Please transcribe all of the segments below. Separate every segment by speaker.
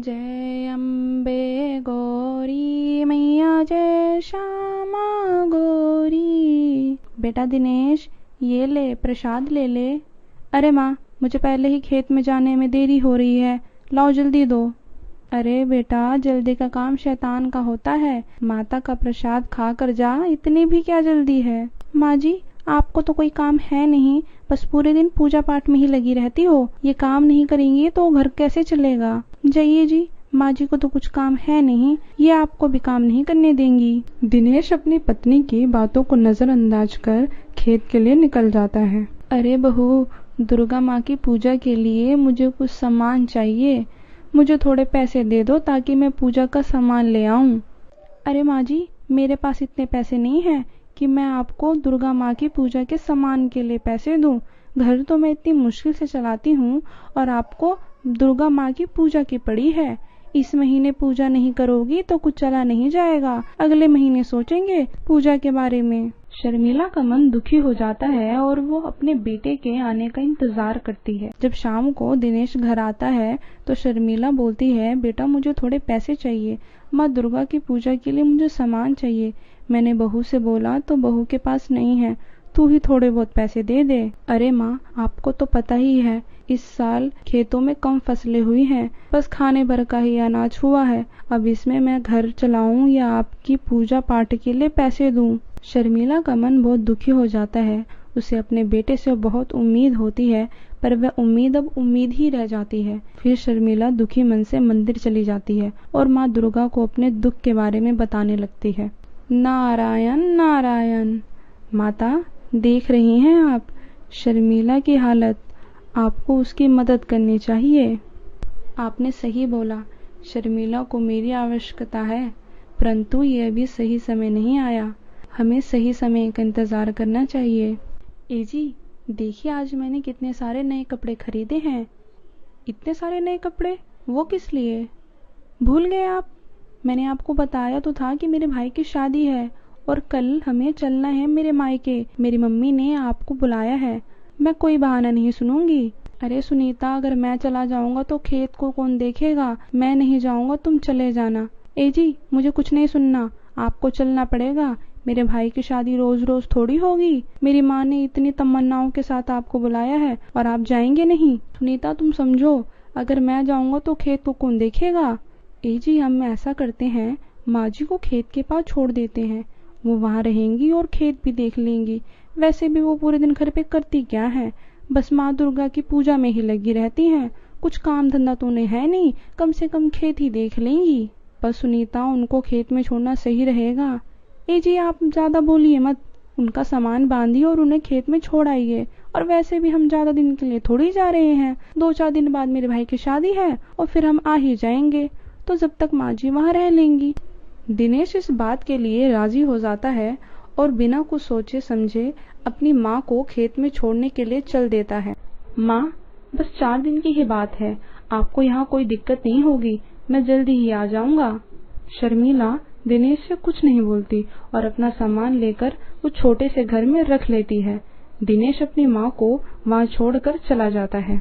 Speaker 1: जय अम्बे गौरी मैया, जय श्यामा गौरी। बेटा दिनेश, ये ले प्रसाद ले ले। अरे माँ, मुझे पहले ही खेत में जाने में देरी हो रही है, लाओ जल्दी दो। अरे बेटा, जल्दी का काम शैतान का होता है, माता का प्रसाद खा कर जा, इतनी भी क्या जल्दी है। माँ जी, आपको तो कोई काम है नहीं, बस पूरे दिन पूजा पाठ में ही लगी रहती हो। ये काम नहीं करेंगी तो घर कैसे चलेगा। जाइए जी, माँ जी को तो कुछ काम है नहीं, ये आपको भी काम नहीं करने देंगी। दिनेश अपनी पत्नी की बातों को नजरअंदाज कर खेत के लिए निकल जाता है। अरे बहू, दुर्गा माँ की पूजा के लिए मुझे कुछ सामान चाहिए, मुझे थोड़े पैसे दे दो ताकि मैं पूजा का सामान ले आऊं। अरे माँ जी, मेरे पास इतने पैसे नहीं हैं कि मैं आपको दुर्गा माँ की पूजा के सामान के लिए पैसे दूं। घर तो मैं इतनी मुश्किल से चलाती हूँ और आपको दुर्गा माँ की पूजा की पड़ी है। इस महीने पूजा नहीं करोगी तो कुछ चला नहीं जाएगा, अगले महीने सोचेंगे पूजा के बारे में। शर्मिला का मन दुखी हो जाता है और वो अपने बेटे के आने का इंतजार करती है। जब शाम को दिनेश घर आता है तो शर्मिला बोलती है, बेटा मुझे थोड़े पैसे चाहिए, माँ दुर्गा की पूजा के लिए मुझे सामान चाहिए। मैंने बहू से बोला तो बहू के पास नहीं है, तू ही थोड़े बहुत पैसे दे दे। अरे माँ, आपको तो पता ही है इस साल खेतों में कम फसलें हुई हैं, बस खाने भर का ही अनाज हुआ है। अब इसमें मैं घर चलाऊं या आपकी पूजा पाठ के लिए पैसे दूं। शर्मिला का मन बहुत दुखी हो जाता है। उसे अपने बेटे से बहुत उम्मीद होती है, पर वह उम्मीद अब उम्मीद ही रह जाती है। फिर शर्मिला दुखी मन से मंदिर चली जाती है और माँ दुर्गा को अपने दुख के बारे में बताने लगती है। नारायण नारायण। माता, देख रही हैं आप शर्मिला की हालत, आपको उसकी मदद करनी चाहिए। आपने सही बोला, शर्मिला को मेरी आवश्यकता है, परंतु यह अभी सही समय नहीं आया, हमें सही समय का इंतजार करना चाहिए। ए जी, देखिए आज मैंने कितने सारे नए कपड़े खरीदे हैं। इतने सारे नए कपड़े, वो किस लिए? भूल गए आप? मैंने आपको बताया तो था कि मेरे भाई की शादी है और कल हमें चलना है मेरे मायके। मेरी मम्मी ने आपको बुलाया है, मैं कोई बहाना नहीं सुनूंगी। अरे सुनीता, अगर मैं चला जाऊंगा तो खेत को कौन देखेगा? मैं नहीं जाऊंगा, तुम चले जाना। ए जी, मुझे कुछ नहीं सुनना, आपको चलना पड़ेगा। मेरे भाई की शादी रोज रोज थोड़ी होगी। मेरी माँ ने इतनी तमन्नाओं के साथ आपको बुलाया है और आप जाएंगे नहीं। सुनीता, तुम समझो, अगर मैं जाऊंगा तो खेत को कौन देखेगा? ए जी, हम ऐसा करते हैं, माँ जी को खेत के पास छोड़ देते हैं, वो वहाँ रहेंगी और खेत भी देख लेंगी। वैसे भी वो पूरे दिन घर पे करती क्या है, बस माँ दुर्गा की पूजा में ही लगी रहती हैं। कुछ काम धंधा तो उन्हें है नहीं, कम से कम खेत ही देख लेंगी। पर सुनीता, उनको खेत में छोड़ना सही रहेगा। ए जी, आप ज्यादा बोलिए मत, उनका सामान बांधिए और उन्हें खेत में छोड़ आइए। और वैसे भी हम ज्यादा दिन के लिए थोड़ी जा रहे हैं, 2-4 दिन बाद मेरे भाई की शादी है और फिर हम आ ही जाएंगे, तो जब तक माँ जी वहाँ रह लेंगी। दिनेश इस बात के लिए राजी हो जाता है और बिना कुछ सोचे समझे अपनी माँ को खेत में छोड़ने के लिए चल देता है। माँ, बस 4 दिन की ही बात है, आपको यहाँ कोई दिक्कत नहीं होगी, मैं जल्दी ही आ जाऊंगा। शर्मिला दिनेश से कुछ नहीं बोलती और अपना सामान लेकर वो छोटे से घर में रख लेती है। दिनेश अपनी माँ को वहाँ छोड़कर चला जाता है।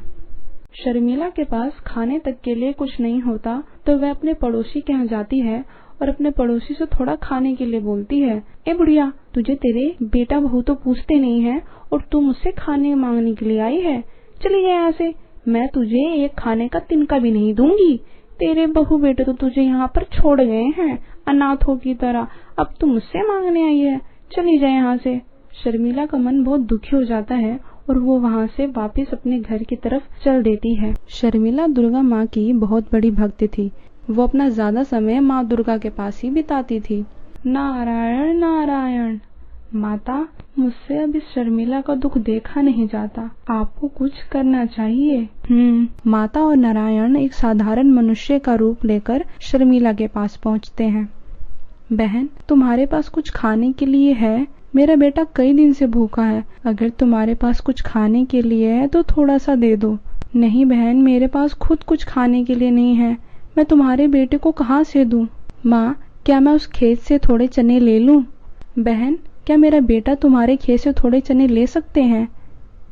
Speaker 1: शर्मिला के पास खाने तक के लिए कुछ नहीं होता तो वह अपने पड़ोसी के यहाँ जाती है और अपने पड़ोसी से थोड़ा खाने के लिए बोलती है। ए बुढ़िया, तुझे तेरे बेटा बहू तो पूछते नहीं है और तू मुझसे खाने मांगने के लिए आई है, चली जा यहाँ से, मैं तुझे एक खाने का तिनका भी नहीं दूंगी। तेरे बहू बेटे तो तुझे यहाँ पर छोड़ गए हैं अनाथों की तरह, अब तू मुझसे मांगने आई है, चली जाए यहाँ से। शर्मिला का मन बहुत दुखी हो जाता है और वो वहाँ से वापस अपने घर की तरफ चल देती है। शर्मिला दुर्गा माँ की बहुत बड़ी भक्त थी, वो अपना ज्यादा समय माँ दुर्गा के पास ही बिताती थी। नारायण नारायण। माता, मुझसे अब इस शर्मिला का दुख देखा नहीं जाता, आपको कुछ करना चाहिए। माता और नारायण एक साधारण मनुष्य का रूप लेकर शर्मिला के पास पहुँचते हैं। बहन, तुम्हारे पास कुछ खाने के लिए है? मेरा बेटा कई दिन से भूखा है, अगर तुम्हारे पास कुछ खाने के लिए है तो थोड़ा सा दे दो। नहीं बहन, मेरे पास खुद कुछ खाने के लिए नहीं है, मैं तुम्हारे बेटे को कहाँ से दूं? माँ, क्या मैं उस खेत से थोड़े चने ले लूं? बहन, क्या मेरा बेटा तुम्हारे खेत से थोड़े चने ले सकते हैं?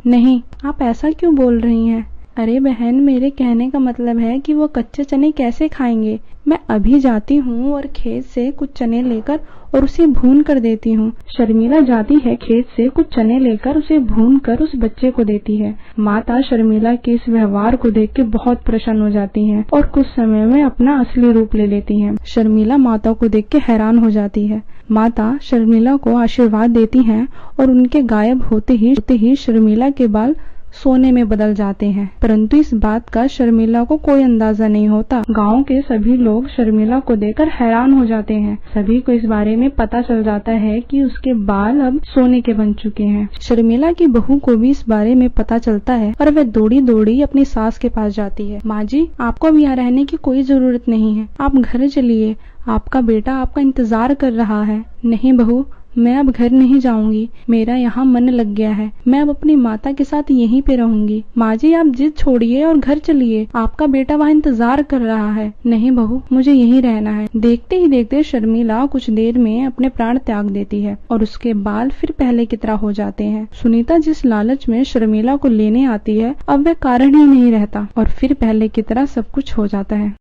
Speaker 1: नहीं, आप ऐसा क्यों बोल रही हैं? अरे बहन, मेरे कहने का मतलब है कि वो कच्चे चने कैसे खाएंगे। मैं अभी जाती हूँ और खेत से कुछ चने लेकर और उसे भून कर देती हूँ। शर्मिला जाती है खेत से कुछ चने लेकर उसे भून कर उस बच्चे को देती है। माता शर्मिला के इस व्यवहार को देख के बहुत प्रसन्न हो जाती हैं और कुछ समय में अपना असली रूप ले लेती हैं। शर्मिला माता को देख के हैरान हो जाती है। माता शर्मिला को आशीर्वाद देती हैं और उनके गायब होते ही शर्मिला के बाल सोने में बदल जाते हैं। परंतु इस बात का शर्मिला को कोई अंदाजा नहीं होता। गांव के सभी लोग शर्मिला को देखकर हैरान हो जाते हैं। सभी को इस बारे में पता चल जाता है कि उसके बाल अब सोने के बन चुके हैं। शर्मिला की बहू को भी इस बारे में पता चलता है और वह दौड़ी दौड़ी अपनी सास के पास जाती है। माँ जी, आपको अब यहाँ रहने की कोई जरूरत नहीं है, आप घर चलिए, आपका बेटा आपका इंतजार कर रहा है। नहीं बहू, मैं अब घर नहीं जाऊंगी, मेरा यहाँ मन लग गया है, मैं अब अपनी माता के साथ यहीं पे रहूंगी। माँ जी, आप जिद छोड़िए और घर चलिए, आपका बेटा वहाँ इंतजार कर रहा है। नहीं बहू, मुझे यहीं रहना है। देखते ही देखते शर्मिला कुछ देर में अपने प्राण त्याग देती है और उसके बाल फिर पहले की तरह हो जाते हैं। सुनीता जिस लालच में शर्मिला को लेने आती है, अब वह कारण ही नहीं रहता और फिर पहले की तरह सब कुछ हो जाता है।